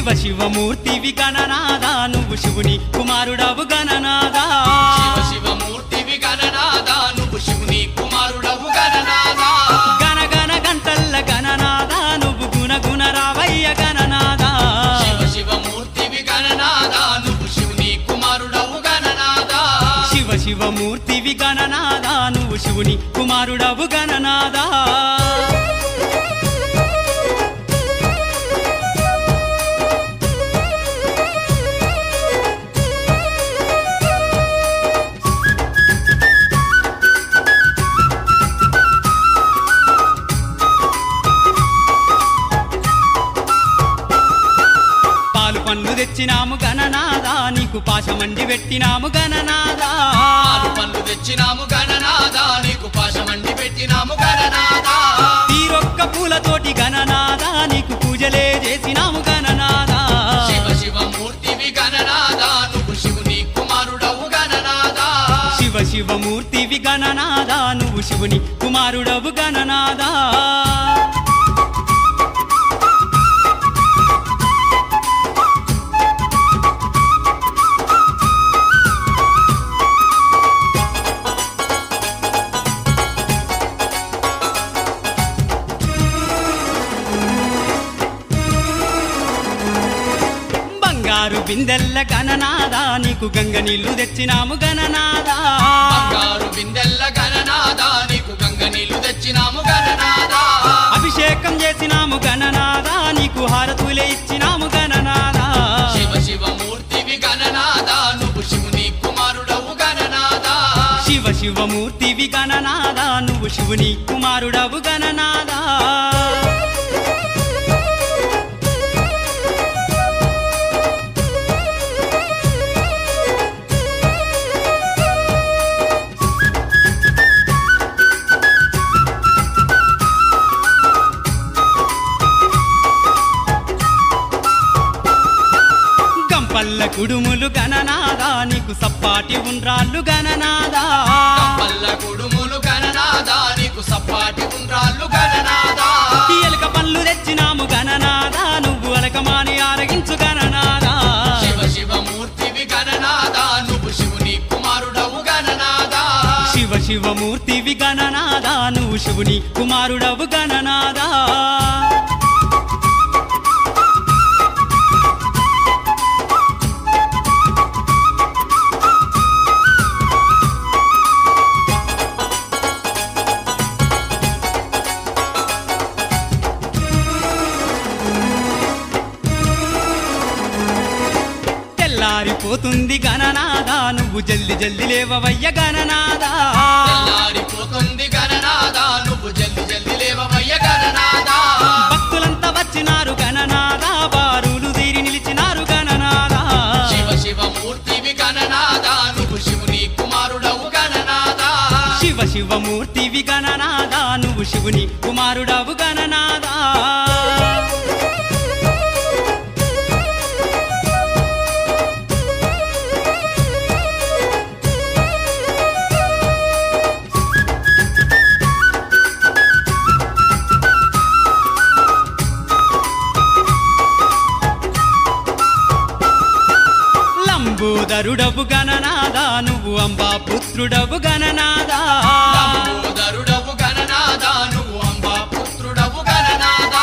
శివ శివమూర్తివి గణనాదా నువ్వు శివుని కుమారుడవు గణనాదా శివ శివమూర్తివి గణనాదా నువ్వు శివుని కుమారుడవు గణనాదా గణ గణ గంటల్ల గణనాదా నువ్వు గుణ గుణ రావయ్య గణనాదా శివ శివమూర్తివి గణనాదా నువ్వు శివుని కుమారుడవు గణనాదా శివ శివమూర్తివి గణనాదా నువ్వు శివుని కుమారుడవు గణనాదా పన్ను తెచ్చినాము గణనాదా నీకు పాశమండి పెట్టినాము గణనాదా ఆరు పళ్ళు తెచ్చినాము గణనాదా నీకు పాశమండి పెట్టినాము గణనాదా తీరొక్క పూలతోటి గణనాదా నీకు పూజలే చేసినాము గణనాదా శివ శివమూర్తివి గణనాదా నువ్వు శివుని కుమారుడవు గణనాదా శివ శివమూర్తివి గణనాదా నువ్వు శివుని కుమారుడవు గణనాదా బంగారు బిందెల్ల గణనాదా నీకు గంగ నీళ్లు తెచ్చినాము గణనాదా బంగారు బిందెల్ల గణనాదా నీకు గంగ నీళ్లు తెచ్చినాము గణనాదా అభిషేకం చేసినాము గణనాదా నీకు హారతులే ఇచ్చినాము గణనాదా శివ శివమూర్తివి గణనాదా నువ్వు శివుని కుమారుడవు గణనాదా శివ శివమూర్తివి గణనాదా నువ్వు శివుని కుమారుడవు గణనాదా పల్ల కుడుములు గణనాదా నీకు సప్పాటి ఉండ్రాళ్ళు గణనాదా పల్ల కుడుములు గణనాదా నీకు సప్పాటి ఉండ్రాళ్ళు గణనాదా ఎలక పళ్ళు తెచ్చినాము గణనాదా నువ్వు అలకమాని ఆరగించు గణనాదా శివ శివమూర్తివి గణనాదా నువ్వు శివుని కుమారుడవు గణనాదా శివ శివమూర్తివి గణనాదా నువ్వు శివుని కుమారుడవు గణనాదా తెల్లారిపోతుంది గణనాదా నువ్వు జల్ది జల్ది లేవవయ్య గణనాదా తెల్లారిపోతుంది గణనాదా నువ్వు జల్ది జల్ది లేవవయ్య గణనాదా భక్తులంతా వచ్చినారు గణనాదా బారులు తీరి నిలిచినారు గణనాదా శివ శివమూర్తివి గణనాదా నువ్వు శివుని కుమారుడవు గణనాదా శివ శివమూర్తివి గణనాదా నువ్వు శివుని కుమారుడవు గణనాదా లంబోదరుడవు గణనాదా నువ్వు అంబా పుత్రుడవు గణనాదా లంబోదరుడవు గణనాదా నువ్వు అంబా పుత్రుడవు గణనాదా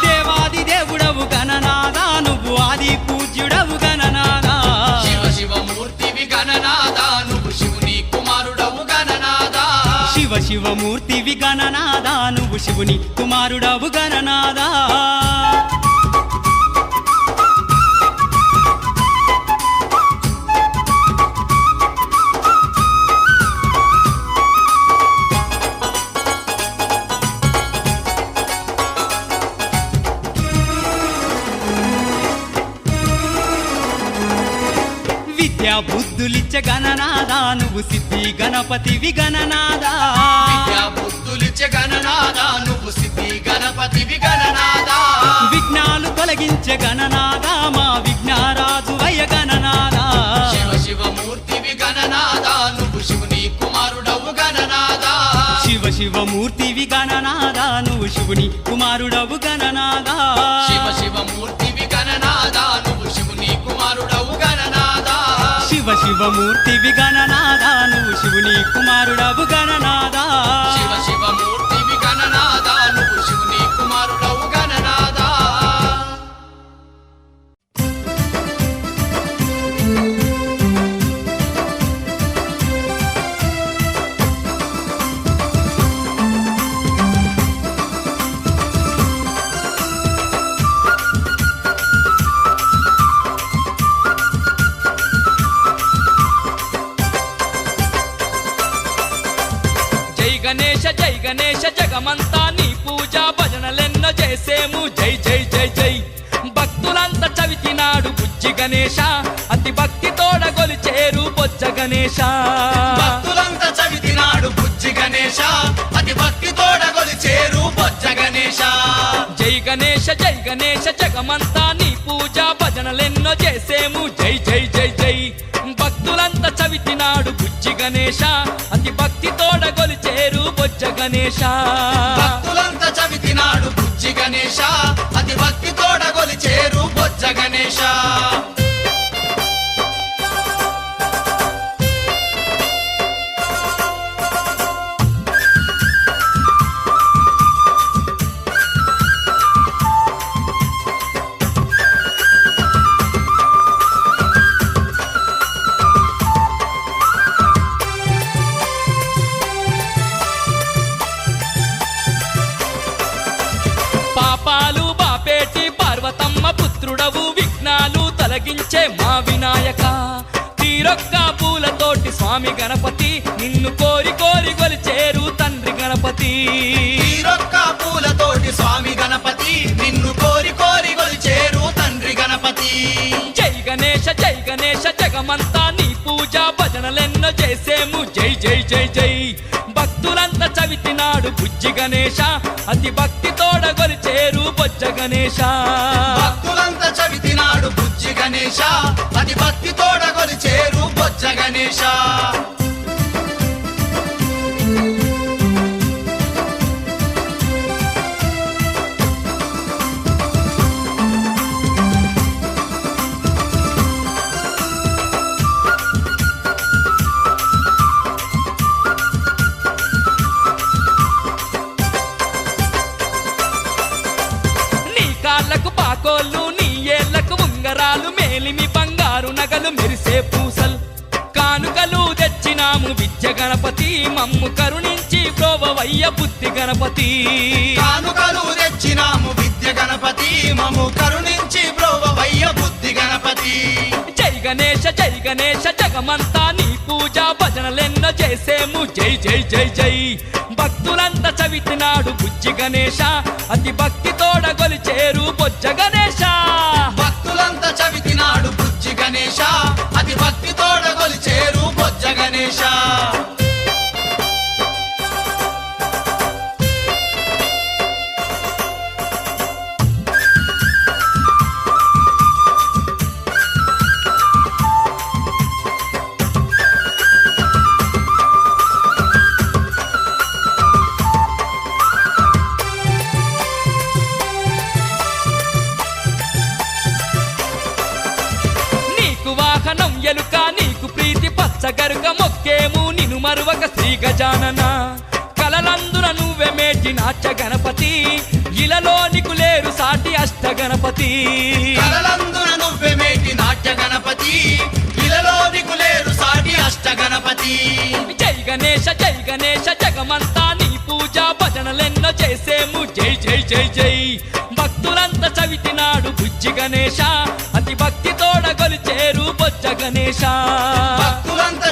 దేవాది దేవుడవు గణనాదా నువ్వు ఆది పూజ్యుడవు గణనాదా శివ శివమూర్తివి గణనాదా నువ్వు శివుని కుమారుడవు గణనాదా శివ శివమూర్తివి గణనాదా నువ్వు శివుని కుమారుడవు గణనాదా విద్యా బుద్ధులిచ్చ గణనాదా నువ్వు సిద్ధి గణపతివి గణనాదా విద్యా బుద్ధులిచ్చే గణనాదా నువ్వు సిద్ధి గణపతివి గణనాదా విఘ్నాలు తొలగించే గణనాదా మా విఘ్నారాజు వయ గణనాదా శివ శివమూర్తివి గణనాదా నువ్వు శివుని కుమారుడవు గణనాదా శివ శివ శివమూర్తివి గణనాదా నువ్వు శివుని కుమారుడవు గణనాదా శివ శివమూర్తివి గణనాదా నువ్వు శివుని కుమారుడవు గణనాదా శివమూర్తివి గణనాదా నువ్వు శివుని కుమారుడవు గణనాదా శివ శివమూర్తివి గణనాదా నువ్వు శివుని కుమారుడవు గణనాదా జై గణేశ జగమంతా నీ పూజ భజనలెన్నో చేసేము జై జై జై జై భక్తులంతా చవితినాడు బుజ్జి గణేశ అతి భక్తి తోడ గొలిచేరు బొజ్జ గణేశ భక్తులంతా చవితినాడు బుజ్జి గణేశ అతి భక్తి తోడ గొలిచేరు బొజ్జ గణేశ జై గణేశ జగమంతా నీ పూజ భజనలెన్నో చేసేము జై జై జై జై భక్తులంతా చవితినాడు బుజ్జి గణేశ అతి భక్తి తోడ గొలిచేరు బొజ్జ గణేశ భక్తులంతా చవితినాడు బుజ్జి గణేశ అతి భక్తి తోడ గొలిచేరు బొజ్జ గణేశ పాపాలు బాపేటి పార్వతమ్మ పుత్రుడవు విఘ్నాలు తొలగించే మా వినాయక తీరొక్క పూలతోటి స్వామి గణపతి నిన్ను కోరి కోరి గొలిచేరు తండ్రి గణపతి తీరొక్క పూలతోటి స్వామి గణపతి నిన్ను కోరి కోరి గొలిచేరు తండ్రి గణపతి జై గణేశ జగమంతా నీ పూజ భజనలెన్నో చేసేము జై జై జై జై భక్తులంతా చవితినాడు బుజ్జి గణేశ అతి భక్తి తోడ గొలిచేరు బొజ్జ గణేశ భక్తులంతా చవితినాడు బుజ్జి గణేశ అతి భక్తి తోడ గొలిచేరు బొజ్జ గణేశ నీ కాళ్ళకు పాకోళ్ళు నీ ఏళ్లకు ఉంగరాలు మేలిమి బంగారు నగలు మెరిసే పూసలు కానుకలు తెచ్చినాము విద్య గణపతి మమ్ము కరుణించి ప్రోభవయ్య బుద్ధి గణపతి కానుకలు తెచ్చినాము విద్య గణపతి మము కరుణించి ప్రోభవయ్య బుద్ధి గణపతి జై గణేశ జగమంతా నీ పూజ భజనలెన్నో చేసేము జై జై జై జై భక్తులంతా చవితినాడు బుజ్జి గణేశ అతి భక్తి తోడ గొలిచేరు బొజ్జ గణేశ భక్తులంతా చవితినాడు బుజ్జి గణేశ అతి భక్తి తోడ గొలిచేరు బొజ్జ గణేశ నీకు వాహనం ఎలుక నీకు ప్రీతి పచ్చగరుక మొక్కేము నిను మరువక శ్రీ గజానన కలలందున నువ్వే మేటి నాట్య గణపతి ఇలలో నీకు లేరు సాటి అష్ట గణపతి కలలందున నువ్వే మేటి నాట్య గణపతి ఇలలో నీకు లేరు సాటి అష్ట గణపతి జై గణేశ జగమంతా నీ పూజ భజనలెన్నో చేసేము జై జై జై జై భక్తులంతా చవితినాడు బుజ్జి గణేశ అతి భక్తి తోడ గొలిచేరు బొజ్జ గణేశ భక్తులంతా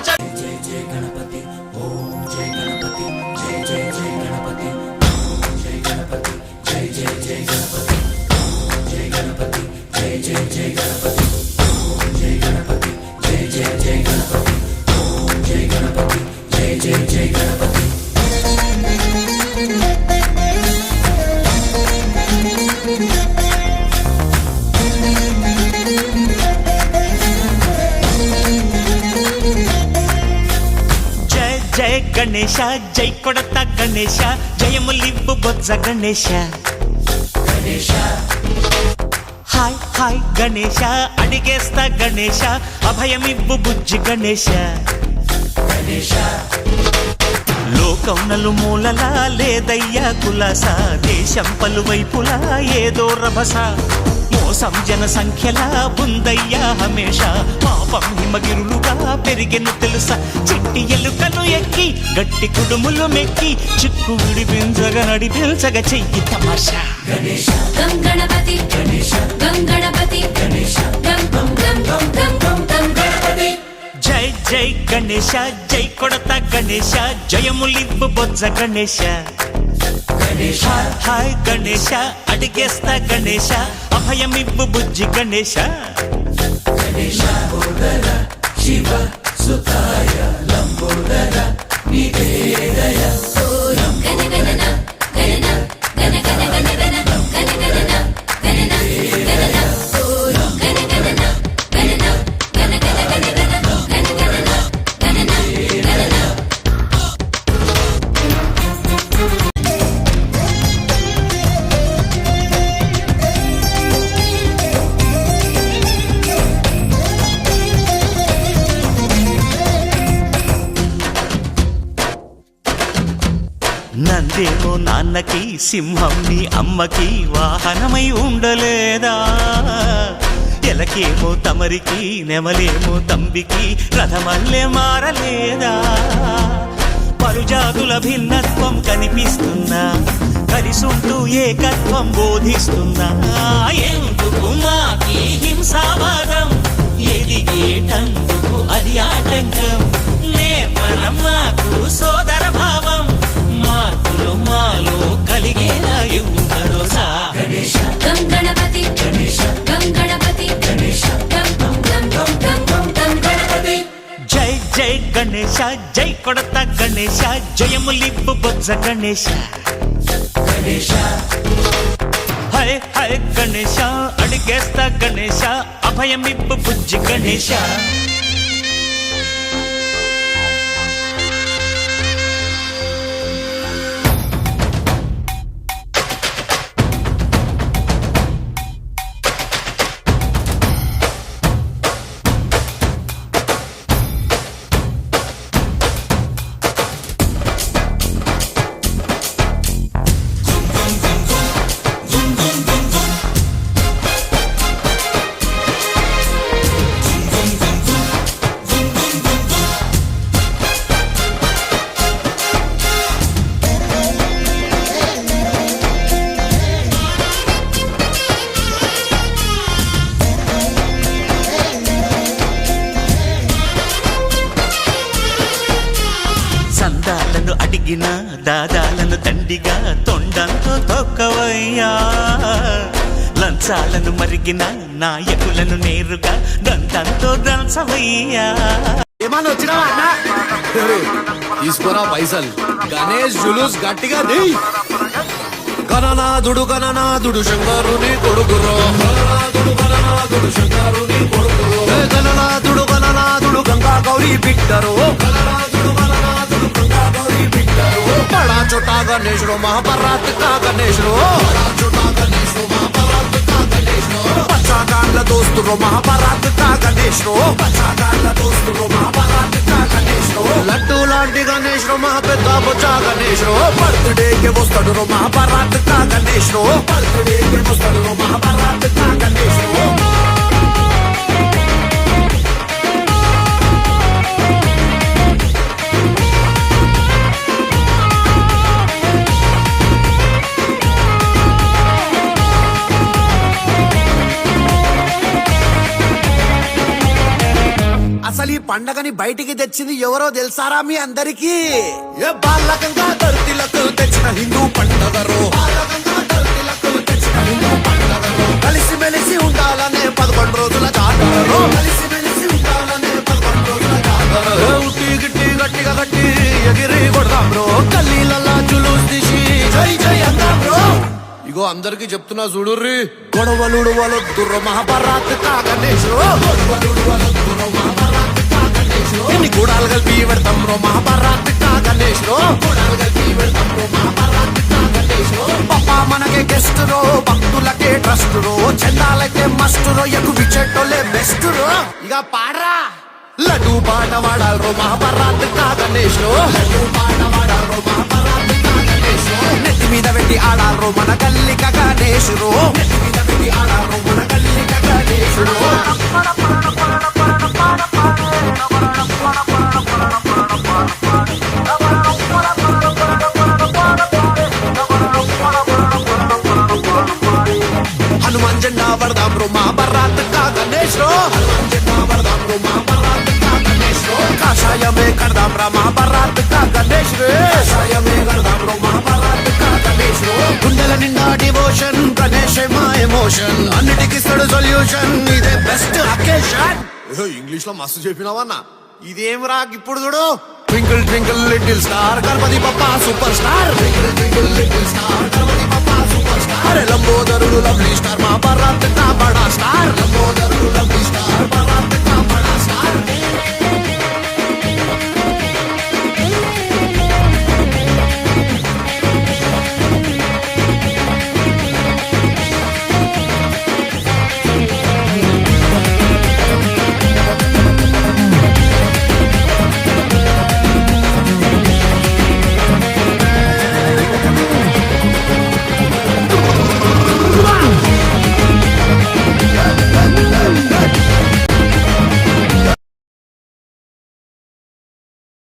గణేశ జై కొడత గణేశ జయములివ్వు బొజ్జ గణేశ హాయ్ హాయ్ గణేశ అడిగేస్తా గణేశ అభయమివ్వు బుజ్జి గణేశ లోకం నలుమూలలా లేదయ్యా కులాస దేశం పలువైపులా ఏదో రభస మోసం జన సంఖ్యలా ఉందయ్యా హమేష పాపం హిమగిరులుగా పెరిగెను తెలుసా చిట్టి ఎలుకను ఎక్కి గట్టి కుడుములు మెక్కి చిక్కు విడిపించగా నడిపించగా చెయ్యి తమాషా గం గణపతి గణపతి గం గం గం గం గం గం గం గణపతి జై జై గణేశ జై కొడత గణేశ జయములివ్వు బొజ్జ గణేశ హాయ్ గణేశ అడిగేస్తా గణేశ అభయమివ్వు బుజ్జి గణేశ శివ సుతాయ లంబోదర నివేదయ గణ గణన గణన గణ గణ గణ గణ గణ గణన గణన గణన గణ గణన గణన గణ గణ గణ గణ గణ గణన గణన గణన నందేమో నాన్నకి సింహం నీ అమ్మకి వాహనమై ఉండలేదా ఎలకేమో తమరికి నెమలేమో తంబికి రథమల్లే మారలేదా పలుజాతుల భిన్నత్వం కనిపిస్తున్నా కలిసుంటూ ఏకత్వం బోధిస్తున్నా ఎందుకు మాకి హింసావాదం ఎదిగేటందుకు అది ఆటంకం నేర్పరం మాకు సోదర భావం మార్పులు మాలో కలిగేలా ఇవ్వు భరోసా గం గణపతి గం గణపతి గం గం గం గం గం గం గం గణపతి జై జై గణేశ జై కొడత గణేశ జయములివ్వు బొజ్జ గణేశ హై హై గణేశ అడిగేస్తా గణేశ అభయమివ్వు బుజ్జి గణేశ సందాలను అడిగిన దాదాలను దండిగా తొండంతో తొక్కవయ్యా లంచాలను మరిగిన నాయకులను నేరుగా దంతంతో దంచవయ్యా ఏమన్నా వచ్చినావా అన్న తీసుకోరా పైసలు గణేష్ జులూస్ గట్టిగా ది గణనాథుడు శంకరుని కొడుకురో గణనాథుడు గంగా గౌరీ బిడ్డరు बड़ा छोटा गणेशो महाभारत का गणेशो बच्चा कांड दोस्तों महाभारत का गणेशो लड्डू लांटी गणेशो महापेद्द बच्चा गणेशो बर्थडे के वस्तु महाभारत का गणेशो बर्थडे के वस्तु महाभारत का गणेशो అసలు ఈ పండగని బయటికి తెచ్చింది ఎవరో తెలుసారా మీ అందరికి ఏ బాలకంగా ధరతిలకు తెచ్చిన హిందూ పండగరో కలిసి మెలిసి ఉండాలనే 11 రోజుల జాతరలో ఉట్టి గిట్టి గట్టిగా గట్టి ఎగిరి కొడదాం బ్రో గల్లీలలా జులూస్ తీసి జై జై అందాం బ్రో ఇగో అందరికి చెప్తున్నా చూడుర్రి గొడవలుడు వలొద్దుర్రో మహాభారత్ కా గణేశో ఎన్ని గూడాలు కలిపి పెడతాం రో మహాభారత్ కా గణేష్ రో గుణాలు కలిపి వెళ్దాం రో మహాభారత్ కా గణేష్ రో పప్పా మనకే గెస్ట్ రో భక్తులకే ట్రస్ట్ రో చందాలకే మస్ట్ రో ఎగు విచెట్టోలే బెస్ట్ రో ఇక పాడరా లడ్డు పాట వాడాలి రో మహాభారత్ కా గణేష్ రో లడ్డు పాట వాడాలి రో మహాభారత్ కా గణేష్ రో నెత్తి మీద పెట్టి ఆడాలి రో మన గల్లిక గణేష్ రో నెత్తి మీద పెట్టి ఆడాలి రో మన గల్లిక గణేష్ రో హనుమాన్ జెండా వరదాం రో మహాభారత్ కా గణేష్ రో హనుమాన్ జెండా వరదాం రో మహాభారత్ కా గణేష్ రో కాషాయమే కడదాం రా మహాభారత్ కా గణేష్ రే కాషాయమే కడదాం రో మహాభారత్ కా గణేష్ రో గుండెల నిండా డివోషన్ గణేష్ మా ఎమోషన్ అన్నిటికి సొల్యూషన్ ఇదే బెస్ట్ అకేషన్ ఇంగ్లీష్ లో మస్తు చెప్పినావన్నా ఇదేం రా ఇప్పుడు చూడు twinkle twinkle little star Ganapati Bappa super star